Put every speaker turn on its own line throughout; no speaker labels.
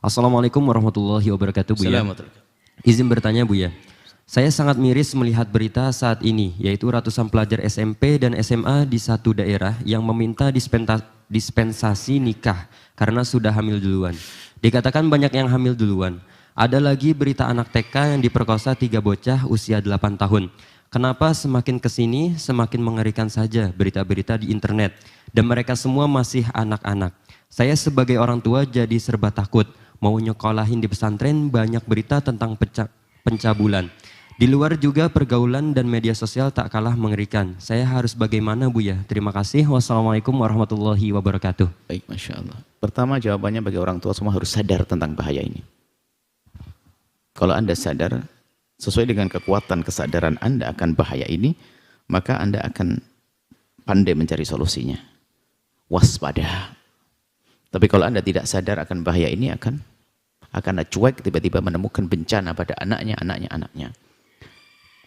Assalamualaikum warahmatullahi wabarakatuh, Buya. Izin bertanya, Buya. Saya sangat miris melihat berita saat ini, yaitu ratusan pelajar SMP dan SMA di satu daerah yang meminta dispensasi nikah karena sudah hamil duluan. Dikatakan banyak yang hamil duluan. Ada lagi berita anak TK yang diperkosa 3 bocah usia 8 tahun. Kenapa semakin kesini semakin mengerikan saja berita-berita di internet. Dan mereka semua masih anak-anak. Saya sebagai orang tua jadi serba takut. Mau nyekolahin di pesantren banyak berita tentang pencabulan. Di luar juga pergaulan dan media sosial tak kalah mengerikan. Saya harus bagaimana, Buya? Terima kasih. Wassalamualaikum warahmatullahi wabarakatuh.
Baik, Masya Allah. Pertama jawabannya bagi orang tua semua harus sadar tentang bahaya ini. Kalau Anda sadar, sesuai dengan kekuatan kesadaran Anda akan bahaya ini, maka Anda akan pandai mencari solusinya. Waspada. Tapi kalau Anda tidak sadar akan bahaya ini, akan cuek tiba-tiba menemukan bencana pada anaknya.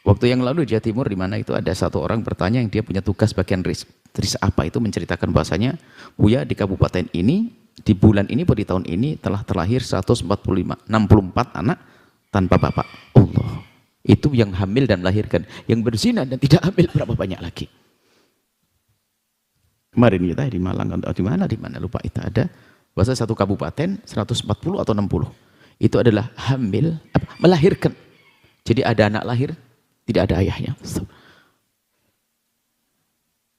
Waktu yang lalu di Jawa Timur, di mana itu ada satu orang bertanya yang dia punya tugas bagian RIS apa itu, menceritakan bahasanya, Buya, di kabupaten ini, di bulan ini, di tahun ini telah terlahir 64 anak tanpa bapak. Allah, itu yang hamil dan melahirkan. Yang berzina dan tidak hamil berapa banyak lagi? Kemarin kita di Malang atau di mana lupa, itu ada bahasa satu kabupaten 140 atau 60 itu adalah hamil, melahirkan. Jadi ada anak lahir tidak ada ayahnya.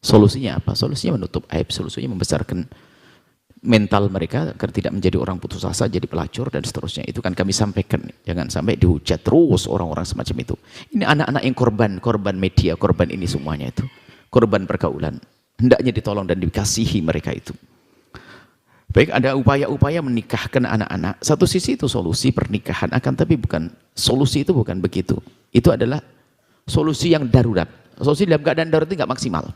Solusinya apa? Solusinya menutup aib, solusinya membesarkan mental mereka agar tidak menjadi orang putus asa, jadi pelacur dan seterusnya. Itu kan kami sampaikan, jangan sampai dihujat terus orang-orang semacam itu. Ini anak-anak yang korban media, korban ini semuanya itu, korban pergaulan. Hendaknya ditolong dan dikasihi mereka itu. Baik, ada upaya-upaya menikahkan anak-anak. Satu sisi itu solusi pernikahan, tapi solusi itu bukan begitu. Itu adalah solusi yang darurat. Solusi dalam keadaan darurat itu nggak maksimal.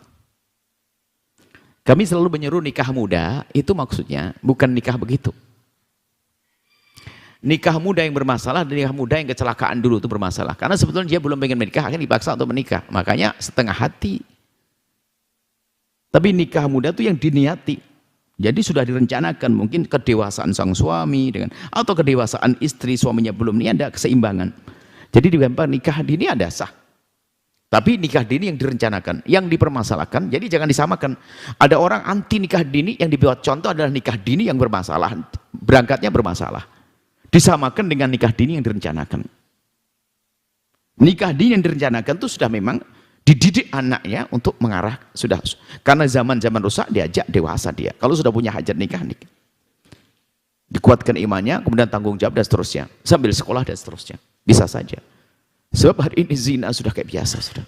Kami selalu menyeru nikah muda, itu maksudnya bukan nikah begitu. Nikah muda yang bermasalah dan nikah muda yang kecelakaan dulu itu bermasalah. Karena sebetulnya dia belum pengen menikah, akhirnya dipaksa untuk menikah. Makanya setengah hati. Tapi nikah muda itu yang diniati. Jadi sudah direncanakan, mungkin kedewasaan sang suami atau kedewasaan istri, suaminya belum, ini ada keseimbangan. Jadi digambar nikah dini ada sah. Tapi nikah dini yang direncanakan, yang dipermasalahkan, jadi jangan disamakan. Ada orang anti nikah dini, yang dibuat contoh adalah nikah dini yang bermasalah, berangkatnya bermasalah. Disamakan dengan nikah dini yang direncanakan. Nikah dini yang direncanakan itu sudah memang dididik anaknya untuk mengarah, sudah, karena zaman-zaman rusak diajak dewasa dia. Kalau sudah punya hajat nikah, dikuatkan imannya, kemudian tanggung jawab dan seterusnya, sambil sekolah dan seterusnya, bisa saja. Sebab hari ini zina sudah kayak biasa sudah.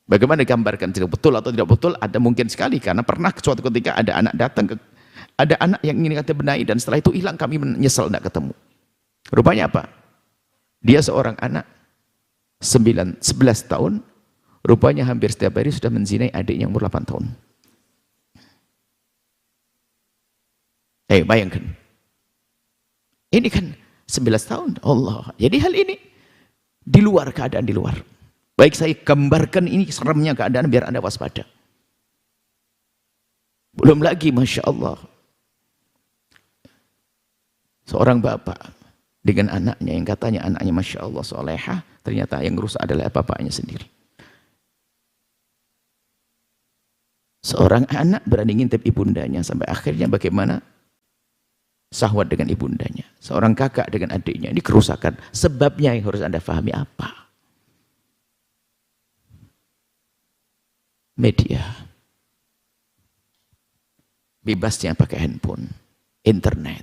Bagaimana digambarkan tidak betul atau tidak betul, ada mungkin sekali, karena pernah suatu ketika ada anak datang, ada anak yang ingin kita benahi dan setelah itu hilang, kami menyesal tidak ketemu. Rupanya apa? Dia seorang anak 11 tahun, rupanya hampir setiap hari sudah menzinai adiknya umur 8 tahun. Bayangkan. Ini kan 11 tahun, Allah. Jadi hal ini di luar keadaan, di luar. Baik, saya gambarkan ini seremnya keadaan biar Anda waspada. Belum lagi, Masya Allah, seorang bapak dengan anaknya yang katanya anaknya Masya Allah solehah, ternyata yang rusak adalah bapaknya sendiri. Seorang anak berani ngintip ibundanya sampai akhirnya bagaimana syahwat dengan ibundanya. Seorang kakak dengan adiknya, ini kerusakan. Sebabnya yang harus Anda pahami apa? Media. Bebasnya pakai handphone, internet.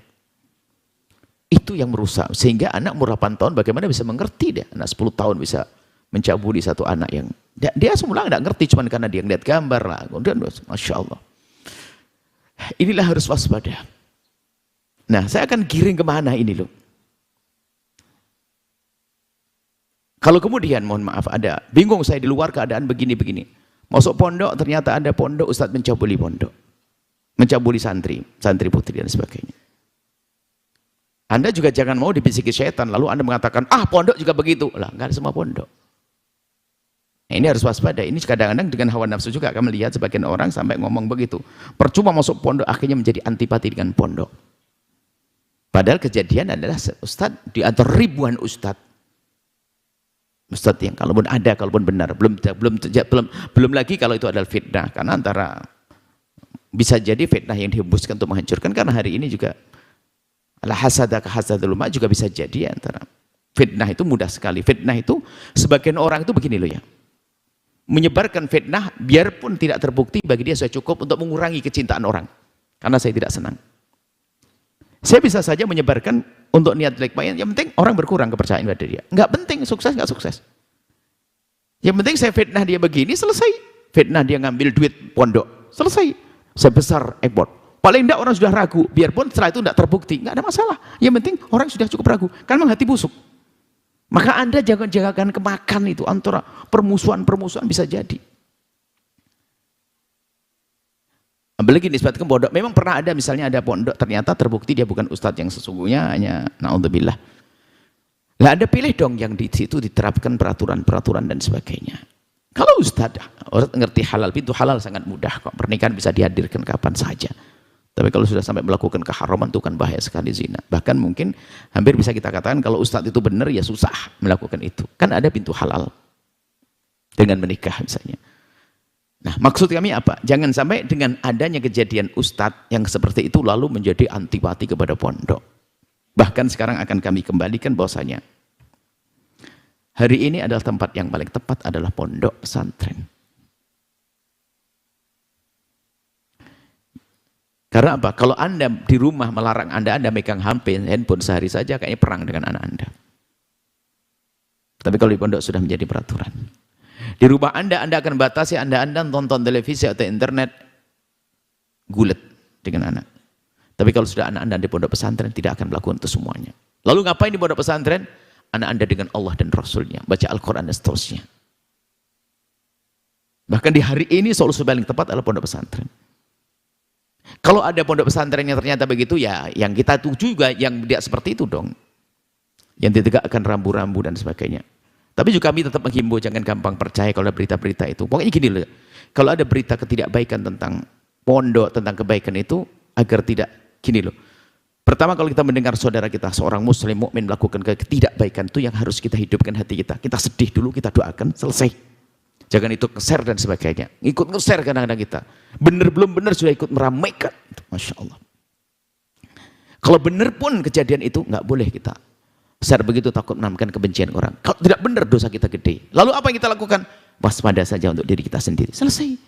Itu yang merusak. Sehingga anak umur 8 tahun bagaimana bisa mengerti dia. Anak 10 tahun bisa mencabuli satu anak yang dia semula tidak ngerti, cuma karena dia ngeliat gambar lah. Kemudian, Masya Allah. Inilah harus waspada. Nah, saya akan giring kemana ini loh. Kalau kemudian, mohon maaf, ada bingung saya di luar keadaan begini-begini. Masuk pondok, ternyata ada pondok, Ustadz mencabuli pondok. Mencabuli santri putri dan sebagainya. Anda juga jangan mau dibisiki syaitan, lalu Anda mengatakan, pondok juga begitu. Lah, enggak ada semua pondok. Nah, ini harus waspada. Ini kadang-kadang dengan hawa nafsu juga akan melihat sebagian orang sampai ngomong begitu. Percuma masuk pondok, akhirnya menjadi antipati dengan pondok. Padahal kejadian adalah ustadz di antara ribuan ustadz yang kalaupun ada, kalaupun benar, belum lagi kalau itu adalah fitnah, karena antara bisa jadi fitnah yang dihembuskan untuk menghancurkan, karena hari ini juga ala hasadaka hasadul ma juga bisa jadi antara fitnah itu mudah sekali. Fitnah itu sebagian orang itu begini loh ya, menyebarkan fitnah biarpun tidak terbukti bagi dia sudah cukup untuk mengurangi kecintaan orang, karena saya tidak senang. Saya bisa saja menyebarkan untuk niat jelek, yang penting orang berkurang kepercayaan pada dia. Enggak penting sukses enggak sukses. Yang penting saya fitnah dia begini, selesai. Fitnah dia ngambil duit pondok, selesai. Sebesar ekspor. Paling enggak orang sudah ragu, biarpun setelah itu enggak terbukti, enggak ada masalah. Yang penting orang sudah cukup ragu, karena memang hati busuk. Maka Anda jangan kemakan itu antara permusuhan-permusuhan bisa jadi. Apalagi nisbat ke pondok, memang pernah ada misalnya ada pondok ternyata terbukti dia bukan ustadz yang sesungguhnya, hanya naudzubillah. Lah Anda pilih dong yang di situ diterapkan peraturan-peraturan dan sebagainya. Kalau ustadz ngerti halal, pintu halal sangat mudah kok. Pernikahan bisa dihadirkan kapan saja. Tapi kalau sudah sampai melakukan keharaman itu kan bahaya sekali, zina. Bahkan mungkin hampir bisa kita katakan kalau ustadz itu benar ya susah melakukan itu. Kan ada pintu halal dengan menikah misalnya. Nah, maksud kami apa? Jangan sampai dengan adanya kejadian ustadz yang seperti itu lalu menjadi antipati kepada pondok. Bahkan sekarang akan kami kembalikan bahwasanya hari ini adalah tempat yang paling tepat adalah pondok pesantren. Karena apa? Kalau Anda di rumah melarang Anda megang HP, handphone sehari saja kayaknya perang dengan anak Anda. Tapi kalau di pondok sudah menjadi peraturan. Di rumah Anda akan batasi Anda nonton televisi atau internet gulet dengan anak. Tapi kalau sudah anak Anda di pondok pesantren tidak akan melakukan itu semuanya. Lalu ngapain di pondok pesantren? Anak Anda dengan Allah dan Rasulnya, baca Al-Quran dan seterusnya. Bahkan di hari ini solusi paling tepat adalah pondok pesantren. Kalau ada pondok pesantren yang ternyata begitu, ya yang kita tuju juga yang tidak seperti itu dong. Yang ditegakkan rambu-rambu dan sebagainya. Tapi juga kami tetap menghimbau jangan gampang percaya kalau ada berita-berita itu. Pokoknya gini loh, kalau ada berita ketidakbaikan tentang pondok, tentang kebaikan itu, agar tidak, gini loh. Pertama kalau kita mendengar saudara kita, seorang muslim mukmin melakukan ketidakbaikan itu yang harus kita hidupkan hati kita. Kita sedih dulu, kita doakan, selesai. Jangan itu nge-share dan sebagainya. Ikut nge-share kadang-kadang kita. Bener belum bener sudah ikut meramaikan. Masya Allah. Kalau bener pun kejadian itu nggak boleh kita share begitu, takut menambahkan kebencian orang. Kalau tidak benar dosa kita gede. Lalu apa yang kita lakukan? Waspada saja untuk diri kita sendiri. Selesai.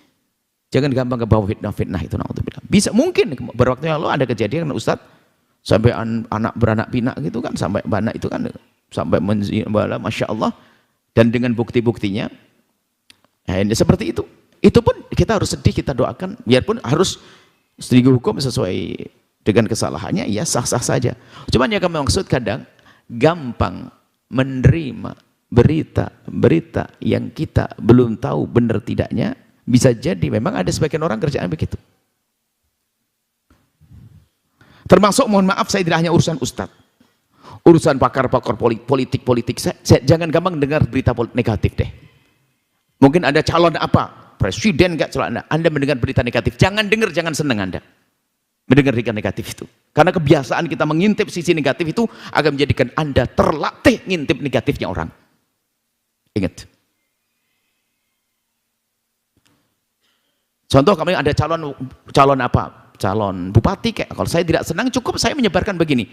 Jangan gampang ke bawah fitnah itu. Bisa mungkin berwaktu yang lalu ada kejadian Ustadz sampai anak beranak pinak gitu kan, sampai anak itu kan sampai masya Allah, dan dengan bukti-buktinya seperti itu. Itu pun kita harus sedih, kita doakan, biarpun harus dihukum sesuai dengan kesalahannya, ya sah-sah saja. Cuman yang kami maksud kadang gampang menerima berita yang kita belum tahu benar tidaknya, bisa jadi memang ada sebagian orang kerjaan begitu. Termasuk mohon maaf saya tidak hanya urusan ustadz, urusan pakar-pakar politik, saya jangan gampang dengar berita negatif deh. Mungkin ada calon apa, presiden enggak calon Anda mendengar berita negatif, jangan dengar, jangan senang Anda mendengar berita negatif itu. Karena kebiasaan kita mengintip sisi negatif itu akan menjadikan Anda terlatih ngintip negatifnya orang. Ingat. Contoh kami ada calon apa? Calon bupati kayak. Kalau saya tidak senang cukup saya menyebarkan begini.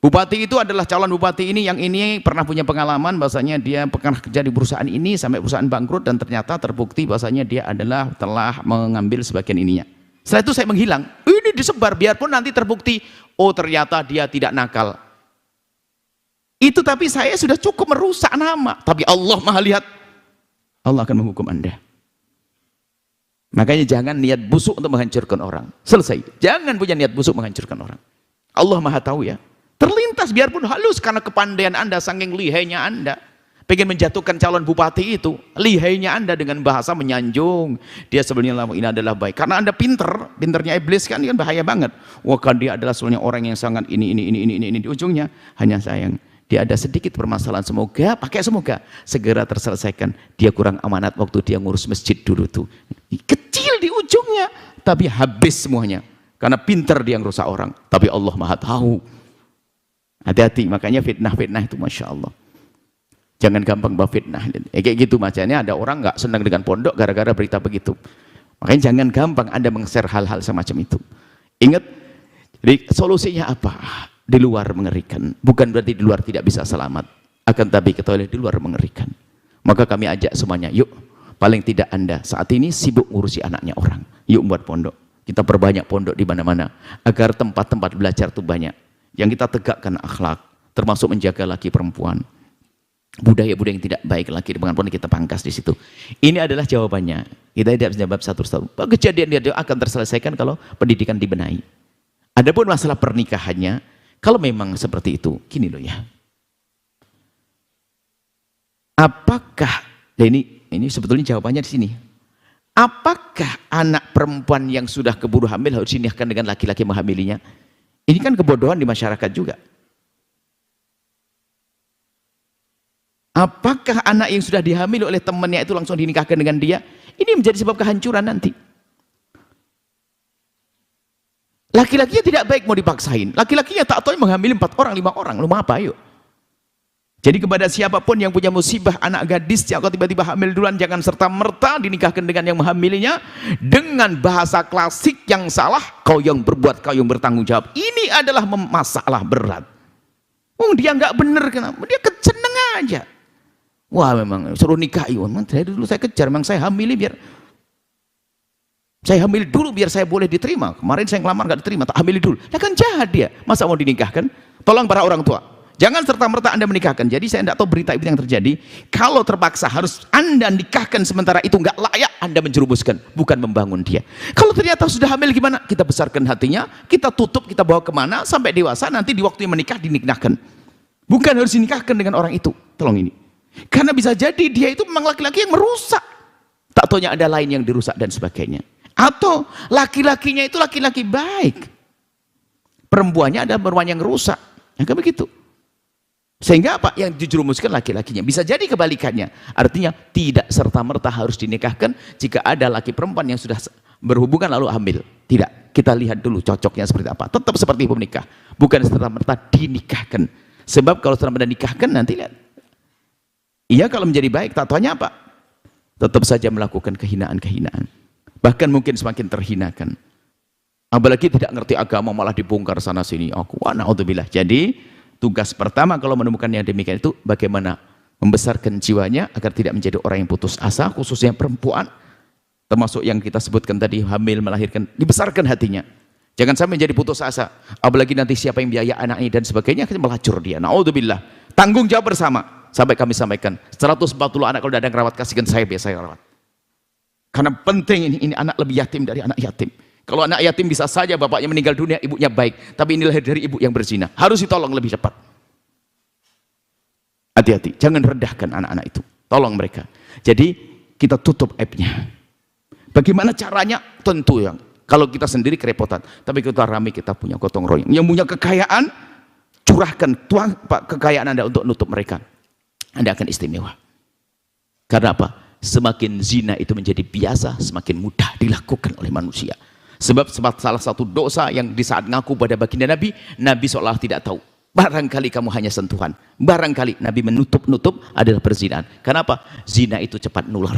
Bupati itu adalah calon bupati ini yang ini pernah punya pengalaman bahasanya dia pernah kerja di perusahaan ini sampai perusahaan bangkrut dan ternyata terbukti bahasanya dia adalah telah mengambil sebagian ininya. Setelah itu saya menghilang, ini disebar biarpun nanti terbukti, oh ternyata dia tidak nakal. Itu tapi saya sudah cukup merusak nama, tapi Allah Maha lihat, Allah akan menghukum Anda. Makanya jangan niat busuk untuk menghancurkan orang. Selesai, jangan punya niat busuk menghancurkan orang. Allah Maha tahu ya, terlintas biarpun halus karena kepandaian Anda, saking lihainya Anda. Pengen menjatuhkan calon bupati itu, lihainya Anda dengan bahasa menyanjung. Dia sebenarnya ini adalah baik. Karena Anda pinternya iblis kan bahaya banget. Wah kan dia adalah sebenarnya orang yang sangat ini. Di ujungnya hanya sayang. Dia ada sedikit permasalahan, semoga segera terselesaikan. Dia kurang amanat waktu dia ngurus masjid dulu tuh. Kecil di ujungnya, tapi habis semuanya. Karena pinter dia ngerusak orang. Tapi Allah Maha tahu. Hati-hati, makanya fitnah-fitnah itu Masya Allah. Jangan gampang bawa fitnah. Kayak gitu macamnya, ada orang nggak senang dengan pondok gara-gara berita begitu. Makanya jangan gampang Anda meng-share hal-hal semacam itu. Ingat, jadi solusinya apa? Di luar mengerikan. Bukan berarti di luar tidak bisa selamat. Akan tapi ketahui di luar mengerikan. Maka kami ajak semuanya, yuk, paling tidak Anda saat ini sibuk ngurusi anaknya orang. Yuk buat pondok. Kita perbanyak pondok di mana-mana. Agar tempat-tempat belajar itu banyak. Yang kita tegakkan akhlak, termasuk menjaga laki perempuan. Budaya-budaya yang tidak baik lagi dengan pondok kita pangkas di situ. Ini adalah jawabannya. Kita tidak bisa jawab satu-satu. Kejadian dia akan terselesaikan kalau pendidikan dibenahi. Adapun masalah pernikahannya, kalau memang seperti itu, gini loh ya. Apakah, nah ini sebetulnya jawabannya di sini. Apakah anak perempuan yang sudah keburu hamil harus dinikahkan dengan laki-laki menghamilinya? Ini kan kebodohan di masyarakat juga. Apakah anak yang sudah dihamili oleh temannya itu langsung dinikahkan dengan dia? Ini menjadi sebab kehancuran nanti. Laki-lakinya tidak baik mau dipaksain. Laki-lakinya tak tahu menghamili 4 orang, 5 orang. Lu mau apa yuk? Jadi kepada siapapun yang punya musibah anak gadis yang tiba-tiba hamil duluan, jangan serta-merta dinikahkan dengan yang menghamilinya dengan bahasa klasik yang salah. Kau yang berbuat, kau yang bertanggung jawab. Ini adalah masalah berat. Dia nggak bener, kenapa? Dia keceneng aja. Wah memang suruh nikahi. Dari dulu saya kejar, memang saya hamili biar saya hamil dulu biar saya boleh diterima. Kemarin saya ngelamar nggak diterima, tak hamili dulu. Ya kan jahat dia. Masa mau dinikahkan? Tolong para orang tua. Jangan serta-merta Anda menikahkan. Jadi saya tidak tahu berita itu yang terjadi. Kalau terpaksa harus Anda nikahkan sementara itu nggak layak, Anda menjerumuskan, bukan membangun dia. Kalau ternyata sudah hamil gimana? Kita besarkan hatinya, kita tutup, kita bawa kemana sampai dewasa, nanti di waktu yang menikah dinikahkan. Bukan harus dinikahkan dengan orang itu. Tolong ini. Karena bisa jadi dia itu memang laki-laki yang merusak. Tak taunya ada lain yang dirusak dan sebagainya. Atau laki-lakinya itu laki-laki baik. Perempuannya ada perempuan yang rusak. Ya kan begitu. Sehingga apa? Yang dijerumuskan laki-lakinya. Bisa jadi kebalikannya. Artinya tidak serta-merta harus dinikahkan jika ada laki perempuan yang sudah berhubungan lalu hamil. Tidak. Kita lihat dulu cocoknya seperti apa. Tetap seperti menikah. Bukan serta-merta dinikahkan. Sebab kalau serta-merta dinikahkan nanti lihat. Iya kalau menjadi baik, tak tahunya apa? Tetap saja melakukan kehinaan-kehinaan. Bahkan mungkin semakin terhinakan. Apalagi tidak ngerti agama malah dibongkar sana sini. Aku na'udzubillah. Jadi tugas pertama kalau menemukan yang demikian itu bagaimana membesarkan jiwanya agar tidak menjadi orang yang putus asa, khususnya perempuan, termasuk yang kita sebutkan tadi hamil, melahirkan, dibesarkan hatinya. Jangan sampai menjadi putus asa. Apalagi nanti siapa yang biaya anak ini dan sebagainya, kita melacur dia. Na'udzubillah. Tanggung jawab bersama. Sampai kami sampaikan 140 anak kalau tidak ada yang rawat, kasihkan saya biar saya rawat. Karena penting ini anak lebih yatim dari anak yatim. Kalau anak yatim bisa saja bapaknya meninggal dunia, ibunya baik, tapi ini lahir dari ibu yang berzina, harus ditolong lebih cepat. Hati-hati, jangan rendahkan anak-anak itu, tolong mereka. Jadi kita tutup aibnya. Bagaimana caranya? Tentu yang kalau kita sendiri kerepotan, tapi kita rame, kita punya gotong royong. Yang punya kekayaan, curahkan tuang kekayaan Anda untuk nutup mereka. Anda akan istimewa. Karena apa? Semakin zina itu menjadi biasa, semakin mudah dilakukan oleh manusia. Sebab salah satu dosa yang di saat ngaku pada baginda Nabi, Nabi seolah tidak tahu. Barangkali kamu hanya sentuhan. Barangkali Nabi menutup-nutup adalah perzinahan. Kenapa? Zina itu cepat nular.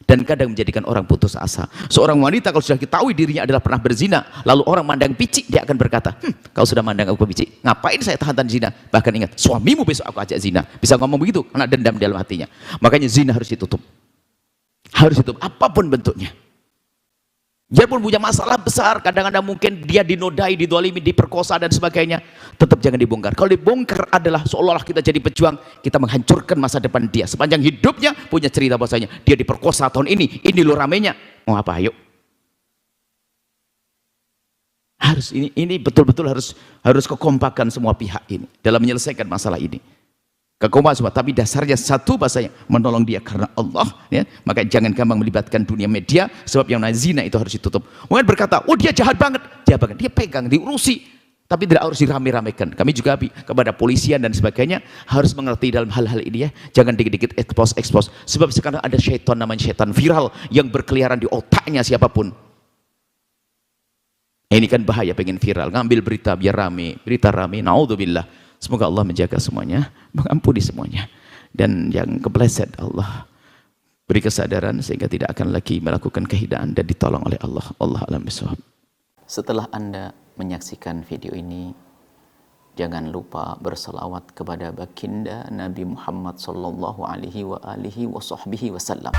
Dan kadang menjadikan orang putus asa. Seorang wanita kalau sudah ketahui dirinya adalah pernah berzina, lalu orang mandang picik, dia akan berkata, kau sudah mandang aku picik, ngapain saya tahan zina? Bahkan ingat, suamimu besok aku ajak zina. Bisa ngomong begitu, karena dendam di dalam hatinya. Makanya zina harus ditutup. Harus ditutup, apapun bentuknya. Dia pun punya masalah besar, kadang-kadang mungkin dia dinodai, didolimi, diperkosa dan sebagainya. Tetap jangan dibongkar. Kalau dibongkar adalah seolah-olah kita jadi pejuang, kita menghancurkan masa depan dia. Sepanjang hidupnya punya cerita bahasanya, dia diperkosa tahun ini lo ramenya. Mau apa? Ayo. Harus ini betul-betul harus kekompakan semua pihak ini dalam menyelesaikan masalah ini. Kekompakan semua, tapi dasarnya satu bahasanya, menolong dia karena Allah, ya. Maka jangan gampang melibatkan dunia media, sebab yang namanya zina itu harus ditutup. Mungkin berkata, oh dia jahat banget, dia pegang, diurusi, tapi tidak harus dirame-ramekan. Kami juga kepada polisian dan sebagainya harus mengerti dalam hal-hal ini ya. Jangan dikit-dikit expose. Sebab sekarang ada syaitan namanya syaitan viral yang berkeliaran di otaknya siapapun. Ini kan bahaya, pengen viral, ngambil berita biar rame, berita rame, naudzubillah. Semoga Allah menjaga semuanya, mengampuni semuanya. Dan yang kepleset Allah beri kesadaran sehingga tidak akan lagi melakukan kehinaan dan ditolong oleh Allah. Allah alam bisawab.
Setelah Anda menyaksikan video ini, jangan lupa berselawat kepada baginda Nabi Muhammad sallallahu alaihi wa alihi wa sahbihi wasallam.